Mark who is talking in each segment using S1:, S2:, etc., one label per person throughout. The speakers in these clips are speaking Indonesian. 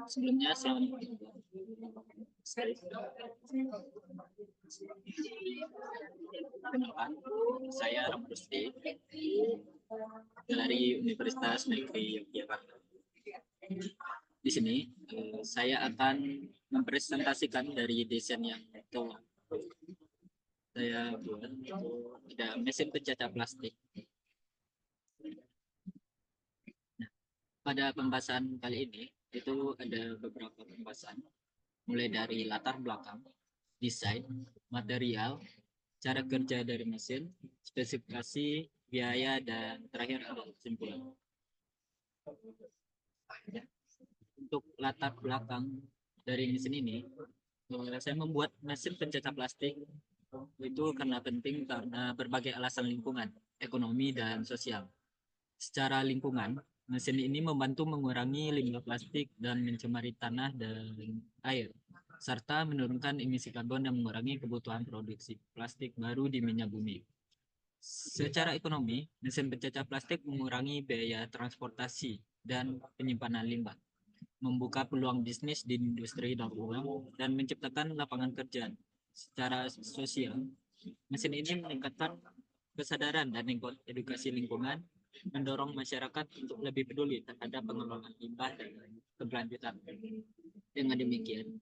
S1: Sebelumnya, selamat perkenalkan, saya Ramrusti dari Universitas Negeri Yogyakarta. Di sini saya akan mempresentasikan dari desain yang telah saya buat. Ada mesin pencacah plastik. Pada pembahasan kali ini itu ada beberapa pembahasan, mulai dari latar belakang, desain, material, cara kerja dari mesin, spesifikasi, biaya, dan terakhir ada kesimpulan. Untuk latar belakang dari mesin ini, saya membuat mesin pencacah plastik itu karena penting karena berbagai alasan lingkungan, ekonomi, dan sosial. Secara lingkungan, mesin ini membantu mengurangi limbah plastik dan mencemari tanah dan air, serta menurunkan emisi karbon dan mengurangi kebutuhan produksi plastik baru di minyak bumi. Secara ekonomi, mesin pencacah plastik mengurangi biaya transportasi dan penyimpanan limbah, membuka peluang bisnis di industri daur ulang, dan menciptakan lapangan kerja. Secara sosial, mesin ini meningkatkan kesadaran dan edukasi lingkungan, mendorong masyarakat untuk lebih peduli terhadap pengelolaan limbah dan keberlanjutan. Dengan demikian,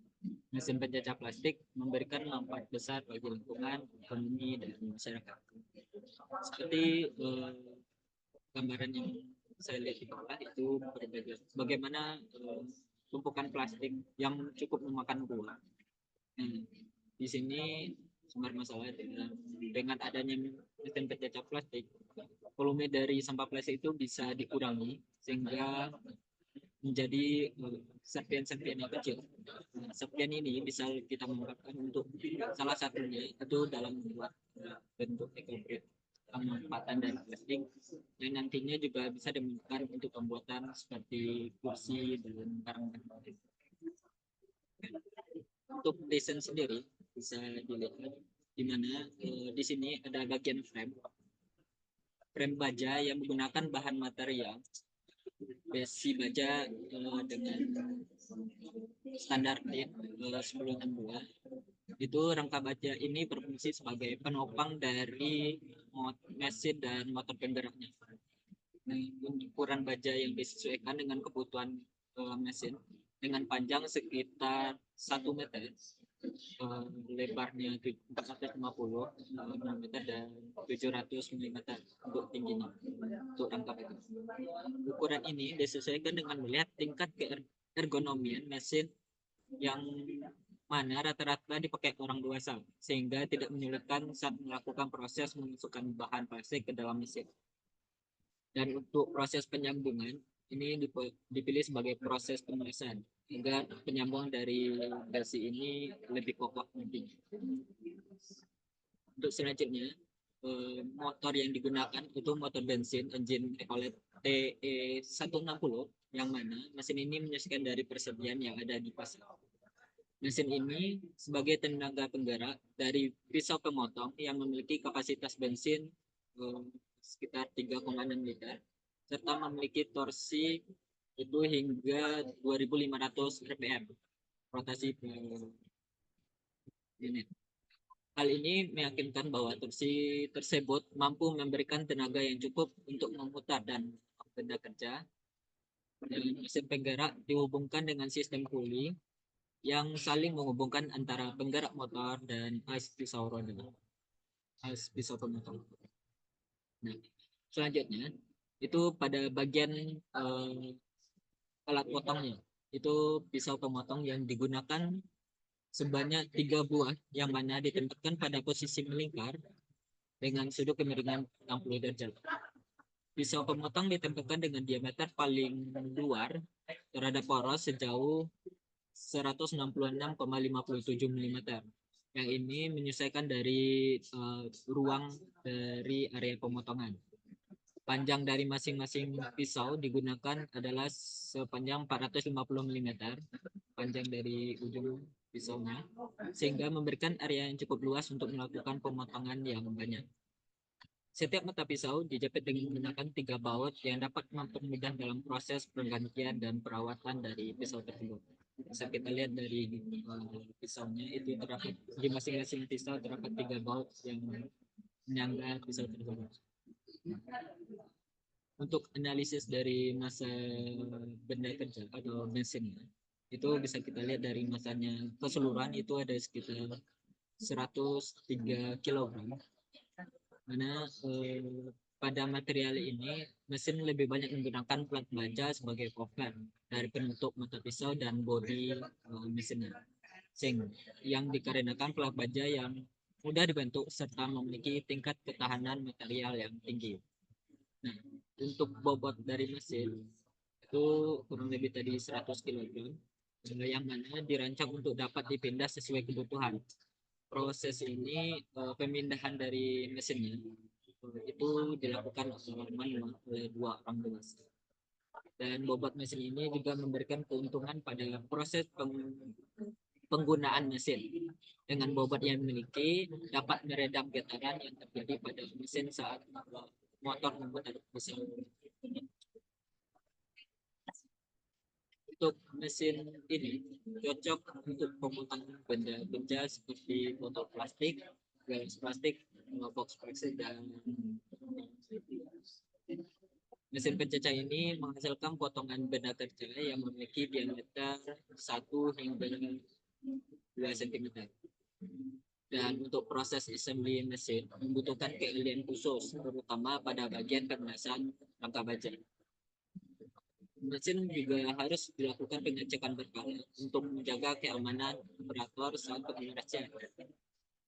S1: mesin pencacah plastik memberikan manfaat besar bagi lingkungan, ekonomi, dan masyarakat. Seperti gambaran yang saya lihat di bawah itu bagaimana tumpukan plastik yang cukup memakan ruang. Di sini sumber masalah dengan adanya mesin pencacah plastik, volume dari sampah plastik itu bisa dikurangi sehingga menjadi serpian-serpian yang kecil. Serpian ini bisa kita manfaatkan untuk salah satunya itu dalam membuat bentuk ekoprint, pemanfaatan dari plastik, dan nantinya juga bisa digunakan untuk pembuatan seperti kursi dan barang-barang. Untuk desain sendiri bisa dilihat di mana di sini ada bagian frame baja yang menggunakan bahan material besi baja dengan standar DIN 1062. Itu rangka baja ini berfungsi sebagai penopang dari mesin dan motor penggeraknya. Ukuran baja yang disesuaikan dengan kebutuhan mesin dengan panjang sekitar 1 meter, lebarnya 450 mm dan 700 mm untuk tingginya untuk rangka baja. Ukuran ini disesuaikan dengan melihat tingkat keergonomian mesin yang mana rata-rata dipakai orang dewasa sehingga tidak menyulitkan saat melakukan proses memasukkan bahan plastik ke dalam mesin. Dan untuk proses penyambungan ini dipilih sebagai proses pemeriksaan hingga penyambungan dari besi ini lebih kokoh nanti. Untuk selanjutnya, motor yang digunakan itu motor bensin engine Ecolet TE160 yang mana mesin ini menyesuaikan dari persediaan yang ada di pasar. Mesin ini sebagai tenaga penggerak dari pisau pemotong yang memiliki kapasitas bensin sekitar 3,6 liter serta memiliki torsi itu hingga 2.500 rpm rotasi per menit. Hal ini meyakinkan bahwa torsi tersebut mampu memberikan tenaga yang cukup untuk memutar dan benda kerja. Mesin penggerak dihubungkan dengan sistem puli yang saling menghubungkan antara penggerak motor dan as pisau roda, as pisau pemotong. Nah, selanjutnya itu pada bagian alat potongnya, itu pisau pemotong yang digunakan sebanyak 3 buah yang mana ditempatkan pada posisi melingkar dengan sudut kemiringan 60 derajat. Pisau pemotong ditempatkan dengan diameter paling luar terhadap poros sejauh 166,57 mm. Yang ini menyesuaikan dari ruang dari area pemotongan. Panjang dari masing-masing pisau digunakan adalah sepanjang 450 mm, panjang dari ujung pisaunya, sehingga memberikan area yang cukup luas untuk melakukan pemotongan yang banyak. Setiap mata pisau dijepit dengan menggunakan 3 baut yang dapat mempermudah dalam proses penggantian dan perawatan dari pisau tersebut. Bisa kita lihat dari pisaunya itu terdapat di masing-masing pisau terdapat 3 baut yang menyangga pisau tersebut. Untuk analisis dari masa benda kerja atau mesinnya itu bisa kita lihat dari masanya keseluruhan itu ada sekitar 103 kilogram, mana pada material ini mesin lebih banyak menggunakan plat baja sebagai cover dari penutup mata pisau dan bodi mesinnya, sehingga yang dikarenakan plat baja yang mudah dibentuk serta memiliki tingkat ketahanan material yang tinggi. Nah, untuk bobot dari mesin itu kurang lebih tadi 100 kg, yang mana dirancang untuk dapat dipindah sesuai kebutuhan. Proses ini pemindahan dari mesinnya itu dilakukan manual oleh 2 orang dewasa. Dan bobot mesin ini juga memberikan keuntungan pada proses penggunaan mesin. Dengan bobot yang dimiliki dapat meredam getaran yang terjadi pada mesin saat motor memutar mesin. Untuk mesin ini cocok untuk pemotongan benda-benda seperti botol plastik, garis plastik, box plastik, dan mesin pencecah ini menghasilkan potongan benda kerja yang memiliki diameter 1 hingga 2 cm. Dan untuk proses assembly mesin membutuhkan keahlian khusus, terutama pada bagian pemanasan rangka baja. Mesin juga harus dilakukan pengecekan berkala untuk menjaga keamanan operator saat pengecekan.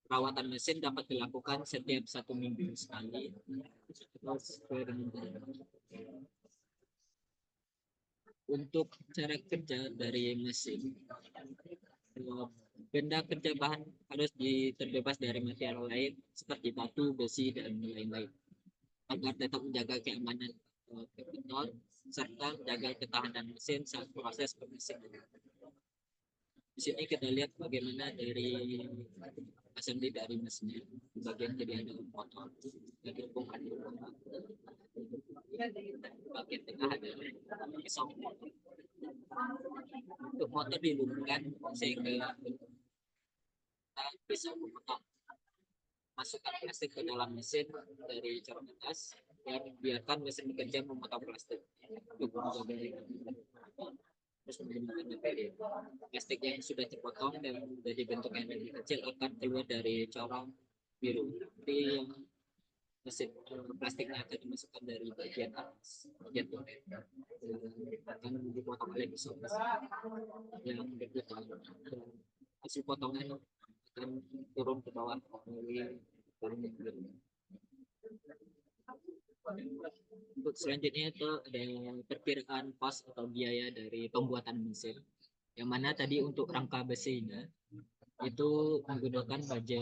S1: Perawatan mesin dapat dilakukan setiap 1 minggu sekali. Untuk cara kerja dari mesin, benda kerja bahan harus terbebas dari material lain seperti batu, besi, dan lain-lain agar tetap menjaga keamanan operator serta menjaga ketahanan mesin saat proses pemesinan. Di sini kita lihat bagaimana dari assembly dari mesinnya. Di bagian kiri ada motor, bagian bongkar bagian tengah ada pisau. Untuk motor dihubungkan sehingga kita bisa memotong masukkan plastik ke dalam mesin dari corong atas dan biarkan mesin bekerja memotong plastik untuk menjaga terus menggunakan material plastik yang sudah terpotong dan sudah dibentuk yang lebih kecil akan keluar dari corong biru. Jadi yang mesin plastiknya akan dimasukkan dari bagian atas bagian bawah akan dipotong oleh pisau yang berputar. Hasil potongan akan turun ke bawah melalui untuk selanjutnya itu ada perkiraan cost atau biaya dari pembuatan mesin, yang mana tadi untuk rangka besinya itu menggunakan baja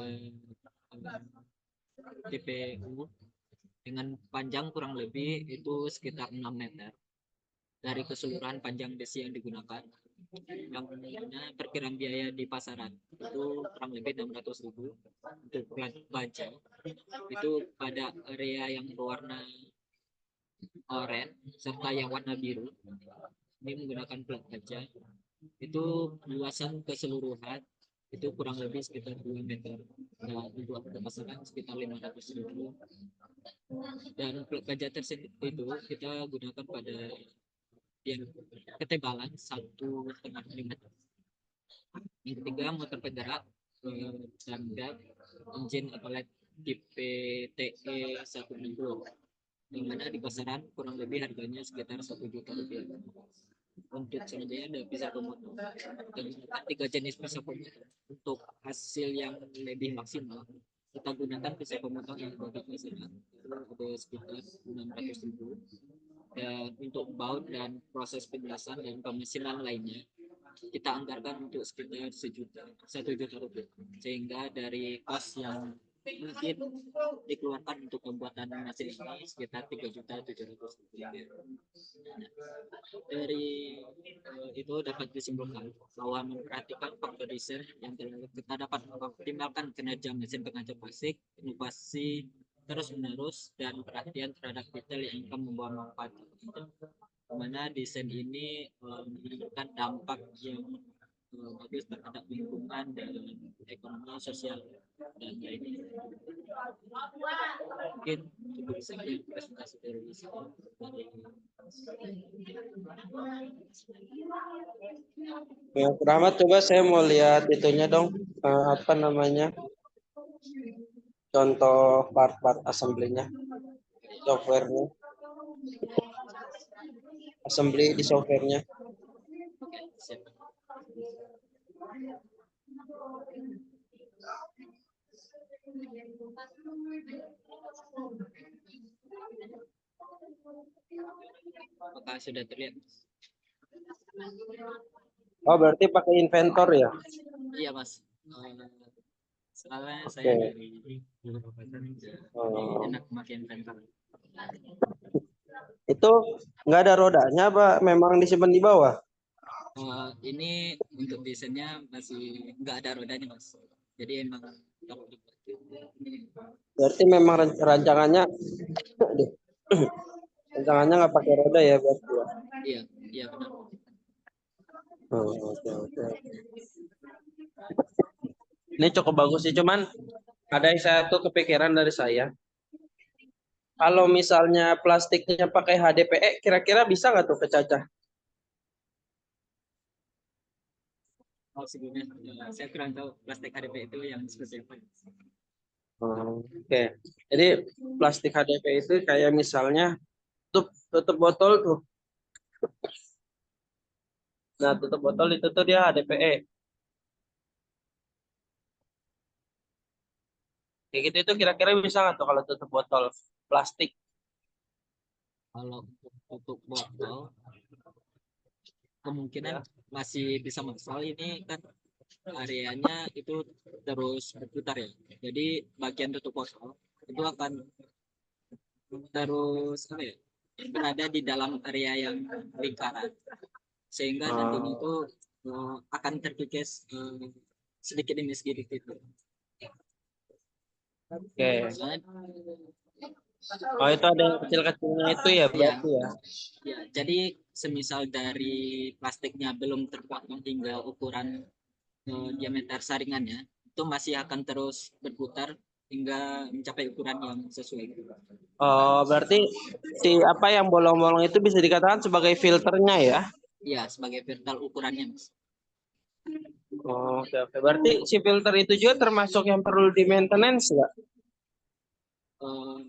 S1: TPU dengan panjang kurang lebih itu sekitar 6 meter dari keseluruhan panjang besi yang digunakan, yang mana perkiraan biaya di pasaran itu kurang lebih 600.000 untuk baja itu pada area yang berwarna oranye serta yang warna biru. Ini menggunakan plat baja itu luasan keseluruhan itu kurang lebih sekitar 2 meter dan untuk pasaran sekitar 500.000. Dan plat baja tersebut itu kita gunakan pada yang ketebalan 1,5 meter. Yang ketiga motor penggerak dan engine outlet tipe TE 160 yang mana di pasaran kurang lebih harganya sekitar 1 juta rupiah. Untuk selanjutnya ada pisau pemotong dan 3 jenis pisau pemotong. Untuk hasil yang lebih maksimal kita gunakan pisau pemotong yang bagi pasaran itu ada sekitar 600.000, dan untuk baut dan proses penjelasan dan pemesinan lainnya kita anggarkan untuk sekitar 1 juta rupiah, sehingga dari kos yang mungkin dikeluarkan untuk pembuatan mesin ini sekitar 3.700.000. Dari itu dapat disimpulkan bahwa memperhatikan faktor desain yang kita dapat mengoptimalkan kinerja mesin penghancur plastik, inovasi terus menerus dan perhatian terhadap detail yang akan membawa manfaat. Dimana desain ini memberikan dampak yang bagus terhadap lingkungan dan ekonomi sosial dan lainnya. Mungkin cukup sekian presentasi dari saya.
S2: Ya, Rahmat, coba saya mau lihat itunya dong, apa namanya, contoh part-part assembly-nya, software-nya, assembly di software-nya.
S1: Oke, siap. Apakah sudah terlihat?
S2: Oh, berarti pakai inventor ya?
S1: Iya mas. Soalnya
S2: Oke.
S1: saya dari
S2: Oh.
S1: enak makin inventor.
S2: Itu nggak ada rodanya, Pak? Memang disimpan di bawah?
S1: Ini untuk desainnya masih nggak ada rodanya mas. Jadi emang kalau dibuat
S2: Berarti memang rancangannya, rancangannya nggak pakai roda ya, berarti ya?
S1: iya iya benar.
S2: Oh, oke, oke. Ini cukup bagus sih, cuman ada yang satu kepikiran dari saya. Kalau misalnya plastiknya pakai HDPE, kira-kira bisa nggak tuh kecacah?
S1: Oh sebelumnya saya kurang tahu plastik HDP itu yang seperti apa.
S2: Oh, oke. Jadi plastik HDPE itu kayak misalnya tutup botol tuh. Nah, tutup botol itu tuh dia HDPE. Kayak gitu itu kira-kira bisa nggak tuh kalau tutup botol plastik?
S1: Kalau untuk botol kemungkinan masih bisa maksimal, ini kan areanya itu terus berputar ya. Jadi bagian tutup botol itu akan terus apa ya, berada di dalam area yang lingkaran sehingga nantinya itu akan terkikis sedikit demi sedikit itu.
S2: Oke.
S1: Soalnya,
S2: Oh, itu ada yang kecil-kecilnya itu ya
S1: ya,
S2: berarti ya.
S1: ya, jadi semisal dari plastiknya belum terpotong hingga ukuran diameter saringannya, itu masih akan terus berputar hingga mencapai ukuran yang sesuai.
S2: Oh, berarti si apa yang bolong-bolong itu bisa dikatakan sebagai filternya ya?
S1: Ya, sebagai filter ukurannya, Mas.
S2: Oh, oke, oke. Berarti si filter itu juga termasuk yang perlu di maintenance nggak?
S1: Eh,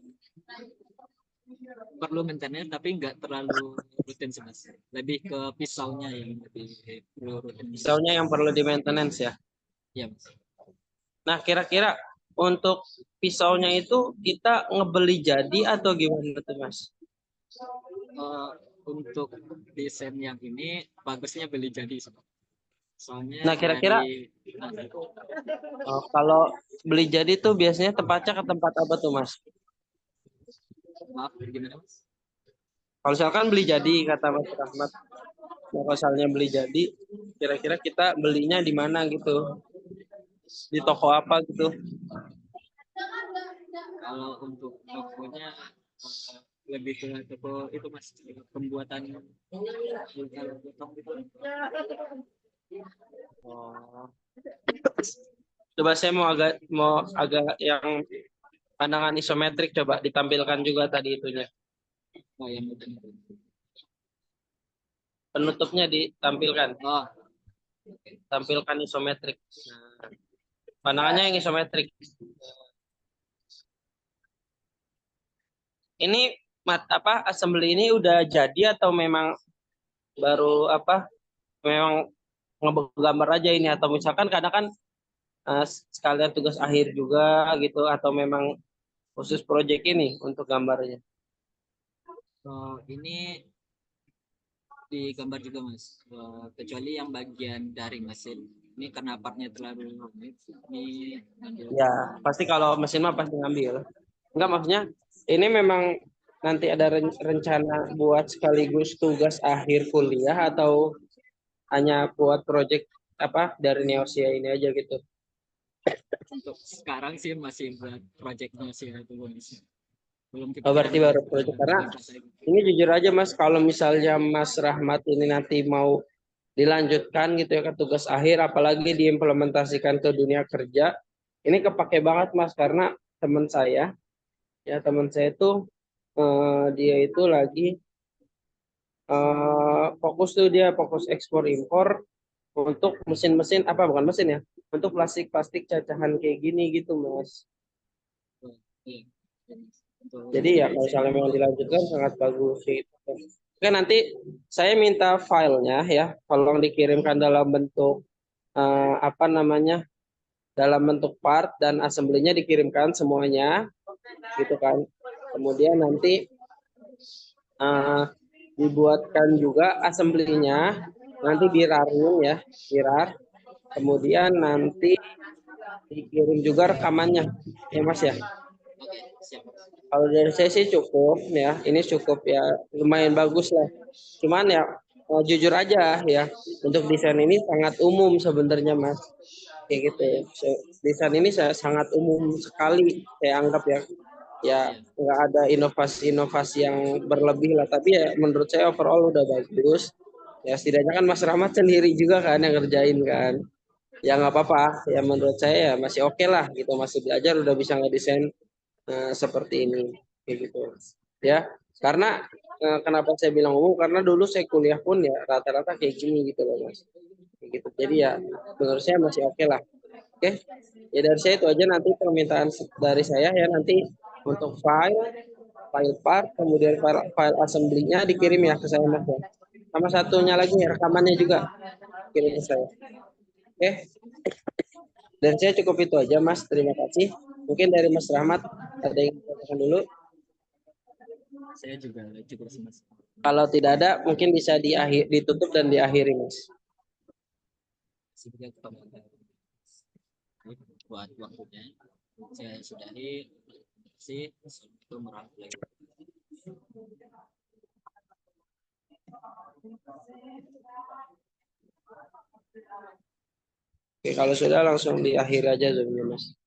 S1: perlu maintenance tapi nggak terlalu rutin sih, Mas. Lebih ke pisaunya yang lebih perlu rutin.
S2: Misalnya yang perlu di maintenance ya.
S1: Ya, Mas.
S2: Nah, kira-kira untuk pisaunya itu kita ngebeli jadi atau gimana tuh, Mas?
S1: Eh, untuk desain yang ini bagusnya beli jadi sih. Soalnya
S2: Nah, kira-kira
S1: dari
S2: kalau beli jadi tuh biasanya tempatnya ke tempat apa tuh, Mas?
S1: maaf gimana, Mas?
S2: Kalau misalkan beli jadi kata Mas Rahmat, nah, kalau misalnya beli jadi, kira-kira kita belinya di mana gitu? Di toko apa gitu?
S1: Kalau untuk tokonya lebih ke toko itu Mas, pembuatan kalau potong itu.
S2: Oh. Coba saya mau agak yang pandangan isometrik, coba ditampilkan juga tadi itunya.
S1: Oh yang itu.
S2: Penutupnya ditampilkan,
S1: Oh,
S2: tampilkan isometrik. Nah, pandangannya yang isometrik. Ini apa assembly ini udah jadi atau memang baru apa? Memang ngegambar aja ini atau misalkan kadang kan sekalian tugas akhir juga gitu atau memang khusus project ini untuk gambarnya.
S1: ini digambar juga Mas. Kecuali yang bagian dari mesin. Ini karena partnya terlalu rumit. Ini ambil.
S2: Ya, pasti kalau mesin mah pasti ngambil. Enggak, maksudnya ini memang nanti ada rencana buat sekaligus tugas akhir kuliah atau hanya buat project apa dari Neosia ini aja gitu.
S1: Untuk sekarang sih masih buat projectnya sih itu Mas. belum
S2: Oh, berarti
S1: kepikiran
S2: baru proyek. Karena ini jujur aja Mas, kalau misalnya Mas Rahmat ini nanti mau dilanjutkan gitu ya ke tugas akhir, apalagi diimplementasikan ke dunia kerja, ini kepake banget Mas, karena teman saya, ya teman saya itu dia itu lagi fokus tuh, dia fokus ekspor impor untuk mesin-mesin apa, bukan mesin ya, untuk plastik-plastik cacahan kayak gini gitu Mas.
S1: Iya. Untuk
S2: Jadi ya kalau misalnya memang dilanjutkan sangat bagus gitu. Oke, nanti saya minta filenya ya, tolong dikirimkan dalam bentuk apa namanya, dalam bentuk part, dan assemble-nya dikirimkan semuanya gitu kan. Kemudian nanti eh, dibuatkan juga assembly-nya, nanti diraring ya, dirar. Kemudian nanti dikirim juga rekamannya ya Mas ya.
S1: oke, siap.
S2: Kalau dari saya sih cukup ya, ini cukup ya, lumayan bagus lah. Cuman ya jujur aja ya, untuk desain ini sangat umum sebenarnya Mas. Kayak gitu. Desain ini sangat umum sekali saya anggap ya. Ya
S1: Iya,
S2: nggak ada inovasi-inovasi yang berlebih lah. Tapi ya menurut saya overall udah bagus. Ya setidaknya kan Mas Rahmat sendiri juga kan yang ngerjain kan. Ya nggak apa-apa. Ya menurut saya ya masih oke lah gitu. Masih belajar udah bisa ngedesain seperti ini kayak gitu ya. Karena kenapa saya bilang umum, karena dulu saya kuliah pun ya rata-rata kayak gini gitu loh Mas, kayak gitu. Jadi ya menurut saya masih oke lah. Oke, ya dari saya itu aja. Nanti permintaan dari saya ya, nanti untuk file part, kemudian file assembly-nya dikirim ya ke saya Mas ya. Sama satunya lagi rekamannya juga kirim
S1: iya,
S2: ke
S1: siap.
S2: saya. Oke, dan saya cukup itu aja Mas, terima kasih. Mungkin dari Mas Rahmat ada yang katakan dulu.
S1: Saya juga cukup sih, Mas.
S2: Kalau tidak ada, mungkin bisa ditutup dan diakhiri, Mas.
S1: Sebagai kepada buat waktunya, saya sudahi. Terima kasih. Assalamualaikum warahmatullahi wabarakatuh.
S2: Oke, kalau sudah langsung diakhiri aja Zoom-nya, Mas.